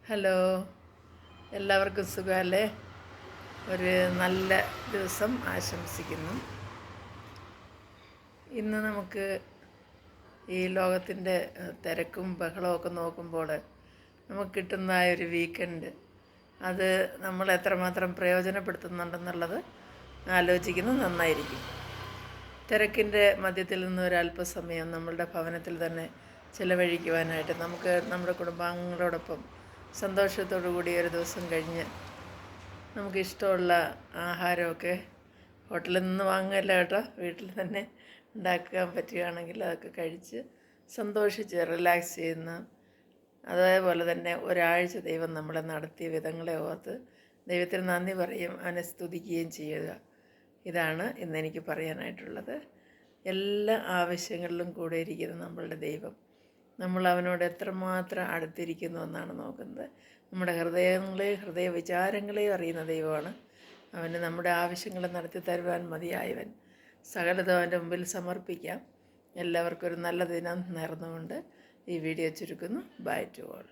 Hello, എല്ലാവർക്കും സുഖമല്ലേ? ഒരു നല്ല ദിവസം ആശംസിക്കുന്നു. ഇന്ന് നമുക്ക് ഈ ലോകത്തിൻ്റെ തിരക്കും ബഹളമൊക്കെ നോക്കുമ്പോൾ നമുക്ക് കിട്ടുന്ന ഒരു വീക്കെൻഡ് അത് നമ്മൾ എത്രമാത്രം പ്രയോജനപ്പെടുത്തുന്നുണ്ടെന്നുള്ളത് ആലോചിക്കുന്നത് നന്നായിരിക്കും. തിരക്കിൻ്റെ മധ്യത്തിൽ നിന്ന് ഒരല്പസമയം നമ്മളുടെ ഭവനത്തിൽ തന്നെ ചിലവഴിക്കുവാനായിട്ട് നമുക്ക് നമ്മുടെ കുടുംബാംഗങ്ങളോടൊപ്പം സന്തോഷത്തോടു കൂടി ഒരു ദിവസം കഴിഞ്ഞ് നമുക്കിഷ്ടമുള്ള ആഹാരമൊക്കെ ഹോട്ടലിൽ നിന്ന് വാങ്ങുകയല്ല കേട്ടോ, വീട്ടിൽ തന്നെ ഉണ്ടാക്കാൻ പറ്റുകയാണെങ്കിൽ അതൊക്കെ കഴിച്ച് സന്തോഷിച്ച് റിലാക്സ് ചെയ്യുന്ന, അതേപോലെ തന്നെ ഒരാഴ്ച ദൈവം നമ്മളെ നടത്തിയ വിധങ്ങളെ ഓർത്ത് ദൈവത്തിന് നന്ദി പറയും, അവനെ സ്തുതിക്കുകയും ചെയ്യുക. ഇതാണ് ഇന്നെനിക്ക് പറയാനായിട്ടുള്ളത്. എല്ലാ ആവശ്യങ്ങളിലും കൂടെ ഇരിക്കുന്ന നമ്മളുടെ ദൈവം, നമ്മൾ അവനോട് എത്രമാത്രം അടുത്തിരിക്കുന്നു എന്നാണ് നോക്കുന്നത്. നമ്മുടെ ഹൃദയ വിചാരങ്ങളെയും അറിയുന്ന ദൈവമാണ്. അവന് നമ്മുടെ ആവശ്യങ്ങൾ നടത്തി തരുവാൻ മതിയായവൻ. സകലതും അവൻ്റെ മുമ്പിൽ സമർപ്പിക്കാം. എല്ലാവർക്കും ഒരു നല്ല ദിനം നേർന്നുകൊണ്ട് ഈ വീഡിയോ ചുരുക്കുന്നു. Bye to all.